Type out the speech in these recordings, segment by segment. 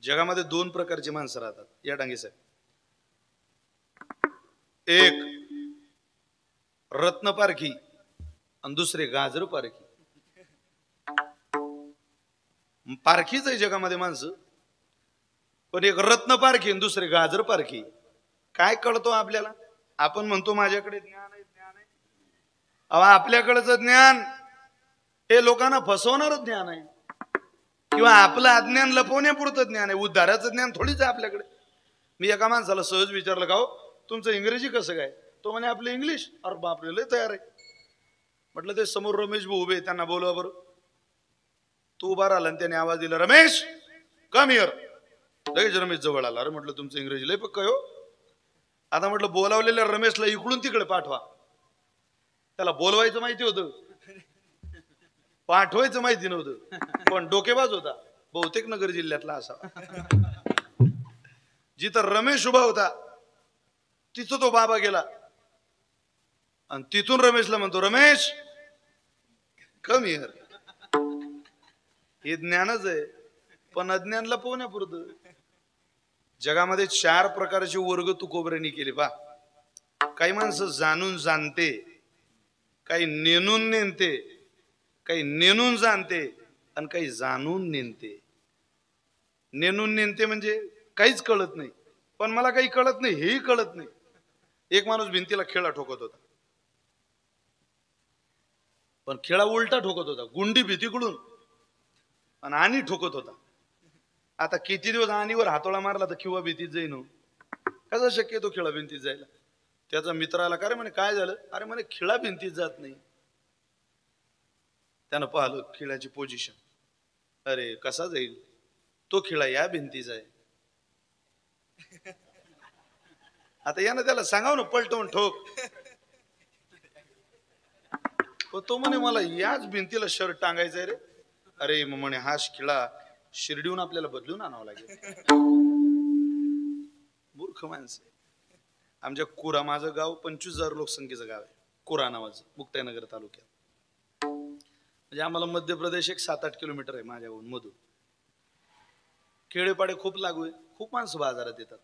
जगामध्ये दोन प्रकारची माणसं राहतात या डांगे साहेब. एक रत्न पारखी आणि दुसरे गाजर पारखी. पारखीच आहे जगामध्ये माणसं, पण एक रत्न पारखी आणि दुसरे गाजर पारखी. काय कळतो आपल्याला? आपण म्हणतो माझ्याकडे ज्ञान आहे, ज्ञान आहे. आपल्याकडचं ज्ञान हे लोकांना फसवणारं ज्ञान आहे, किंवा आपलं अज्ञान लपवण्यापुरतं ज्ञान आहे. उद्धाराचं ज्ञान थोडीच आहे आपल्याकडे. मी एका माणसाला सहज विचारलं, का हो तुमचं इंग्रजी कसं काय? तो म्हणे आपलं इंग्लिश. अरे बापरे, लय तयार आहे. म्हटलं ते समोर रमेश भाऊ उभे, त्यांना बोलवा बरं. तू उभा राहिला आणि त्याने आवाज दिला, रमेश कम हिअर. लगेच रमेश जवळ आला. अरे म्हटलं तुमचं इंग्रजी लय पक्क हो. आता म्हटलं बोलावलेल्या रमेशला इकडून तिकडे पाठवा. त्याला बोलवायचं माहिती होतं, पाठवायचं माहिती नव्हतं, पण डोकेबाज होता. बहुतेक नगर जिल्ह्यातला असा. जिथं रमेश उभा होता तिथं तो बाबा गेला आणि तिथून रमेशला म्हणतो, रमेश कम हिअर. हे ज्ञानच आहे, पण अज्ञान लपवण्यापुरतं. जगामध्ये 4 प्रकारचे वर्ग तुकोबऱ्यांनी केले पा. काही माणसं जाणून जाणते, काही नेणून नेनते, काही नेणून जाणते आणि काही जाणून नेनते. नेणून नेनते म्हणजे काहीच कळत नाही, पण मला काही कळत नाही हेही कळत नाही. एक माणूस भिंतीला खेळा ठोकत होता, पण खेळा उलटा ठोकत होता, गुंडी भीतीकडून आणि ठोकत होता. आता किती दिवस आणीवर हातोळा मारला तर किंवा भीतीत जाईन. कसा शक्य तो खेळा भिंतीत जायला? त्याचा मित्र आला, का रे म्हणे काय झालं? अरे म्हणे खिळा भिंतीत जात नाही. त्यानं पाहिलं खिळ्याची पोझिशन. अरे कसा जाईल तो खिळा? या भिंतीचा आहे. आता यानं त्याला सांगाव ना पलटवून ठोक. तो म्हणे मला याच भिंतीला शर्ट टांगायचंय रे. अरे मग म्हणे हा खिळा शिर्डीहून आपल्याला बदलून आणावं लागेल. मूर्ख माणसं. आमच्या कुरा, माझं गाव 25,000 लोकसंख्येचं गाव आहे, कुरा नावाचं, मुक्ताईनगर तालुक्यात. म्हणजे आम्हाला मध्य प्रदेश एक 7-8 किलोमीटर आहे माझ्याहून मधून. खेडेपाडे खूप लागू आहे, खूप माणसं बाजारात येतात.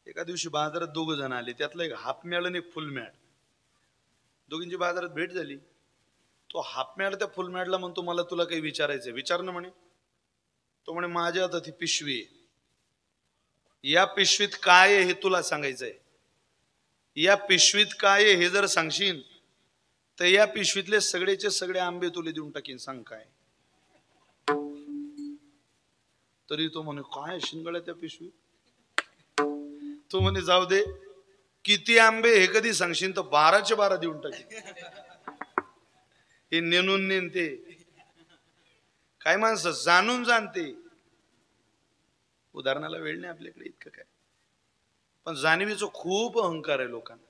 एका दिवशी बाजारात 2 जण आले, त्यातलं एक हाफ मॅड आणि एक फुल मॅड. दोघींची बाजारात भेट झाली. तो हाफ मॅड त्या फुल मॅडला म्हणतो, मला तुला काही विचारायचंय. विचार ना म्हणे. तो म्हणे माझ्या आता ती पिशवी आहे, या पिशवीत काय आहे हे तुला सांगायचंय. या पिशवीत काय आहे हे जर सांगशील तर या पिशवीतले सगळेचे सगळे आंबे तुला देऊन टाकीन, सांग काय. तरी तो म्हणे काय शिंगळ त्या पिशवीत? तो म्हणे जाऊ दे, किती आंबे हे कधी सांगशील तर 12चे 12 देऊन टाकीन. हे नेणून नेनते. काय माणसं जाणून जाणते. उदाहरणाला वेळ नाही आपल्याकडे इतकं काय, पण जाणीवेचं खूप अहंकार आहे लोकांना.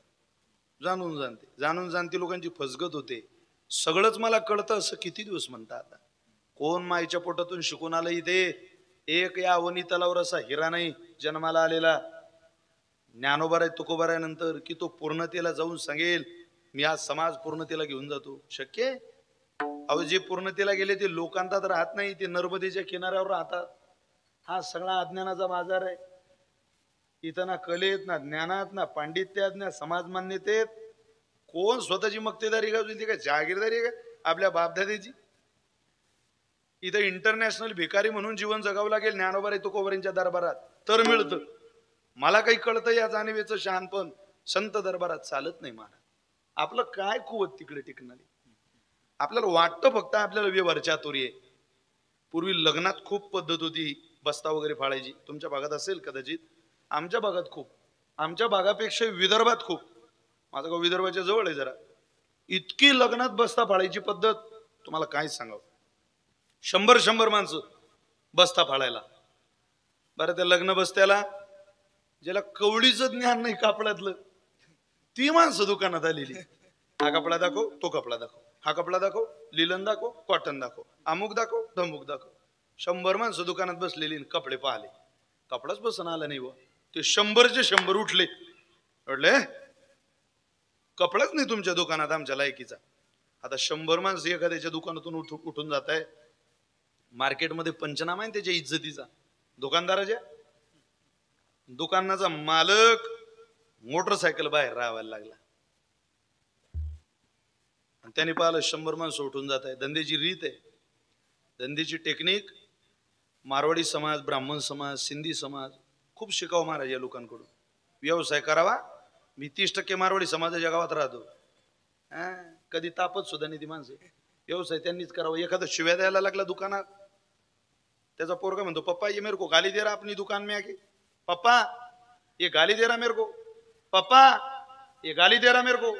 जाणून जाणते, जाणून जाणते लोकांची फसगत होते. सगळंच मला कळतं असं किती दिवस म्हणता. आता कोण माईच्या पोटातून शिकून आलं इथे? एक या अवनी तलावर असा हिरा नाही जन्माला आलेला. ज्ञानोबा आहे तुकोबा आहे नंतर की तो पूर्णतेला जाऊन सांगेल मी आज समाज पूर्णतेला घेऊन जातो. शक्य आहे? अहो जे पूर्णतेला गेले ते लोकांतात राहत नाही, ते नर्मदेच्या किनाऱ्यावर राहतात. हा सगळा अज्ञानाचा बाजार आहे. इथं ना कलेत, ना ज्ञानात, ना पांडित्यात, ना समाज मान्यतेत. कोण स्वतःची मक्तेदारी गाजवली? काय जहागीरदारी आहे का आपल्या बापदाद्याची? इथं इंटरनॅशनल भिकारी म्हणून जीवन जगावं लागेल ज्ञानोबा तुकोबारांच्या दरबारात तर मिळतं. मला काही कळतं या जाणीवेचं शहाणपण संत दरबारात चालत नाही. मला आपलं काय कुवत तिकडे टिकणारी? आपल्याला वाटतं फक्त आपल्याला व्यवहार चातुर्य आहे. पूर्वी लग्नात खूप पद्धत होती, बस्ता वगैरे फाळायची. तुमच्या भागात असेल कदाचित, आमच्या भागात खूप, आमच्या भागापेक्षा विदर्भात खूप. माझं गाव विदर्भाच्या जवळ आहे जरा. इतकी लग्नात बस्ता फाळायची पद्धत तुम्हाला काय सांगावं. 100 माणसं बस्ता फाळायला. बरं त्या लग्न बस्त्याला ज्याला कवडीचं ज्ञान नाही कापडातलं ती माणसं दुकानात आलेली. हा कपडा दाखव, तो कपडा दाखव, हा कपडा दाखव, लिलन दाखव, कॉटन दाखव, अमुक दाखव, धमुक दाखव. 100 माणसं दुकानात बसलेली, कपडे पाहिले. कपडाच बसन आला नाही. व ते 100चे 100 उठले. म्हटले कपडाच नाही तुमच्या दुकानात आमच्या लायकीचा. आता 100 माणसं एखाद्याच्या दुकानातून उठून जात आहे. मार्केटमध्ये पंचनामा आहे त्याच्या इज्जतीचा. दुकानदाराच्या दुकानाचा मालक मोटरसायकल बाहेर राहायला लागला आणि त्याने पाहिलं 100 माणसं उठून जात आहे. धंद्याची रीत आहे, धंद्याची टेक्निक. मारवाडी समाज, ब्राह्मण समाज, सिंधी समाज खूप शिकावं महाराज या लोकांकडून. व्यवसाय करावा. मी 30% मारवाडी समाजाच्या गावात राहतो. कधी तापत सुद्धा नाही ती माणसं. व्यवसाय त्यांनीच करावा. एखादा शिव्या द्यायला लागला दुकानात, त्याचा पोरगा म्हणतो पप्पा ये मेरे को गाली दे रहा अपनी दुकान में आके, पप्पा ये गाली दे रहा मेरे को, पप्पा ये गाली दे रहा मेरे को.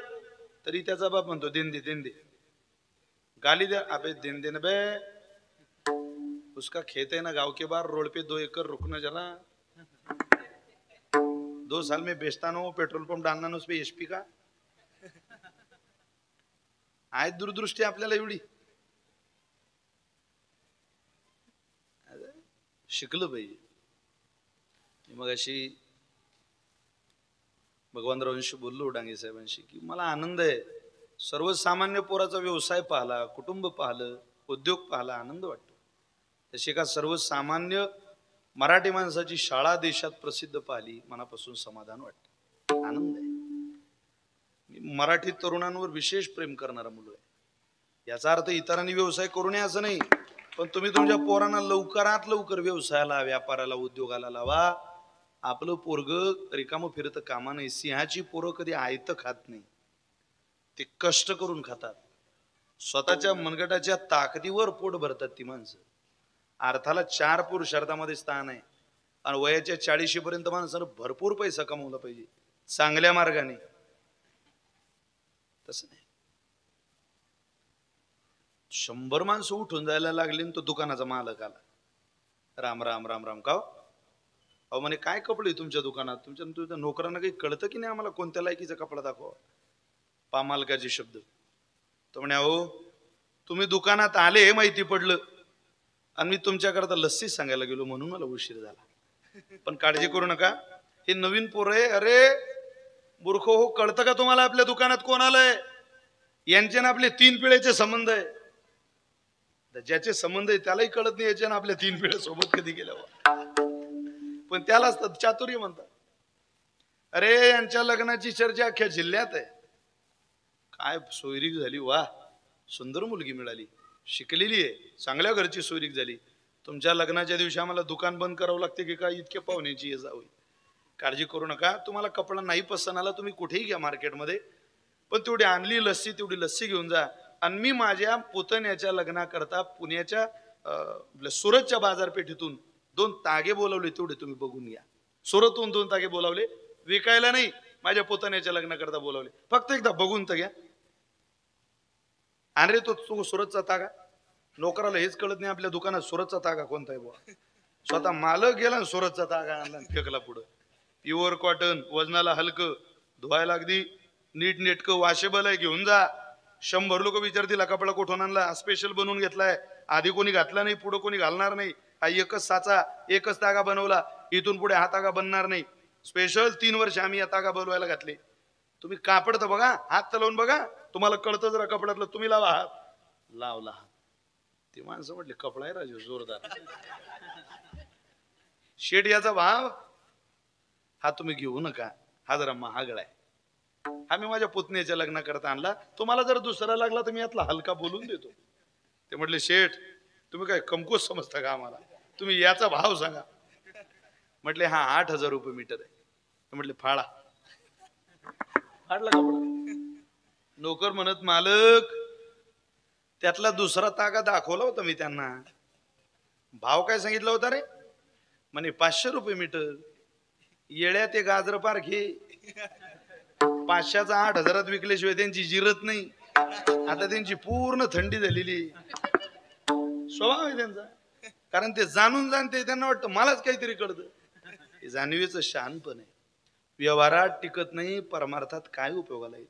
तरी त्याचा बाप म्हणतो दिन दे गाली दे. अबे दिन दे बे, उसका खेत है ना गांव के बाहर रोड पे 2 एकड़, रुकना जरा, 2 साल में बेचता ना, पेट्रोल पंप डालना ना उसपे HP का. आहे दूरदृष्टी आपल्याला एवढी. शिकलं पाहिजे. मग अशी भगवानरावांशी बोललो, डांगे साहेबांशी, की मला आनंद आहे. सर्वसामान्य पोराचा व्यवसाय पाहला, कुटुंब पाहलं, उद्योग पाहला, आनंद वाटतो. तशी का सर्वसामान्य मराठी माणसाची शाळा देशात प्रसिद्ध पाहिली, मनापासून समाधान वाटतं, आनंद आहे. मराठी तरुणांवर विशेष प्रेम करणारा मुलं आहे. याचा अर्थ इतरांनी व्यवसाय करू नये असं नाही, पण तुम्ही तुमच्या पोरांना लवकरात लवकर व्यवसायाला, व्यापाराला, उद्योगाला लावा. आपलं पोरग रिकामं फिरत कामा नाही. सिंहाची पोरं कधी आयत खात नाही, ते कष्ट करून खातात. स्वतःच्या मनगटाच्या ताकदीवर पोट भरतात ती माणसं. अर्थाला 4 पुरुषार्थामध्ये स्थान आहे आणि वयाच्या 40 पर्यंत माणसानं भरपूर पैसा कमवला पाहिजे चांगल्या मार्गाने. तसं नाही. 100 माणसं उठून जायला लागली तो दुकानाचा मालक आला. राम राम राम राम. का अहो म्हणे काय कपडे तुमच्या दुकानात? तुमच्या नोकरांना काही कळतं की नाही आम्हाला कोणत्या लायकीचा कपडा दाखवा? मालकाचे शब्द. तो म्हणे अहो तुम्ही दुकानात आले हे माहिती पडलं आणि मी तुमच्याकरता लस्सी सांगायला गेलो म्हणून मला उशीर झाला. पण काळजी करू नका, हे नवीन पोर आहे. अरे मूर्ख हो, कळतं का तुम्हाला आपल्या दुकानात कोण आलंय? यांचे ना आपले 3 पिढ्याचे संबंध आहे. ज्याचे संबंध आहे त्यालाही कळत नाही याच्या ना आपल्या 3 पिढ्या सोबत कधी गेल्या, पण त्यालाच चातुर्य म्हणतात. अरे यांच्या लग्नाची चर्चा अख्ख्या जिल्ह्यात आहे. काय सोयरीक झाली, वा सुंदर मुलगी मिळाली, शिकलेली आहे, चांगल्या घरची सोयरीक झाली. तुमच्या लग्नाच्या दिवशी आम्हाला दुकान बंद करावं लागते की काय? इतक्या पाहुण्याची ये जावं. काळजी करू नका. तुम्हाला कपडा नाही पसंत आला तुम्ही कुठेही घ्या मार्केटमध्ये, पण तेवढी आणली लस्सी, तेवढी लस्सी घेऊन जा. आणि मी माझ्या पुतण्याच्या लग्नाकरता पुण्याच्या सुरतच्या बाजारपेठेतून 2 तागे बोलावले, तेवढे तुम्ही बघून घ्या. सुरतहून 2 तागे बोलावले, विकायला नाही, माझ्या पुतण्याच्या लग्नाकरता बोलावले. फक्त एकदा बघून तर घ्या. अरे तो सुरतचा तागा, नोकराला हेच कळत नाही आपल्या दुकानात सुरतचा तागा कोणता आहे बुवा. स्वतः मालक गेला सुरतचा तागा आणला फेकला पुढं. प्युअर कॉटन, वजनाला हलकं, धुवायला अगदी नीट नेटकं, वॉशेबल आहे, घेऊन जा. 100 लोक विचारतील कपडा कुठून आणला? स्पेशल बनवून घेतलाय, आधी कोणी घातला नाही, पुढे कोणी घालणार नाही. हा एकच साचा, एकच तागा बनवला, इथून पुढे हा तागा बनणार नाही. स्पेशल 3 वर्ष आम्ही या तागा बनवायला घातले. तुम्ही कापड तर बघा, हात तर लावून बघा, तुम्हाला कळतं जरा कपड्यातलं. तुम्ही लावा हात, लावला हात. ते माणसं म्हटले कपडा आहे राजू जोरदार. शेट याचा भाव हा तुम्ही घेऊ नका, हा जरा महागडा आहे. हा मी माझ्या पुतण्याच्या लग्नाकरता आणला, तुम्हाला जर दुसरा लागला तर मी यातला हलका बोलून देतो. ते म्हटले शेठ तुम्ही काय कमकुवत समजता का आम्हाला? तुम्ही याचा भाव सांगा. म्हटले हा 8000 रुपये मीटर आहे. म्हटले फाडा. फाडला कपडा. नोकर म्हणत मालक त्यातला दुसरा तागा दाखवला होता मी त्यांना. भाव काय सांगितला होता रे? म्हणे 500 रुपये मीटर. येड्या ते गाजर पार घे. 500चा 8000 विकल्याशिवाय त्यांची जिरत नाही. आता त्यांची पूर्ण थंडी झालेली स्वभाव आहे त्यांचा. कारण ते जाणून जाणते, त्यांना वाटतं मलाच काहीतरी कळतं. हे जाणीवेचं शहाणपण आहे. व्यवहारात टिकत नाही, परमार्थात काय उपयोगाला येईल?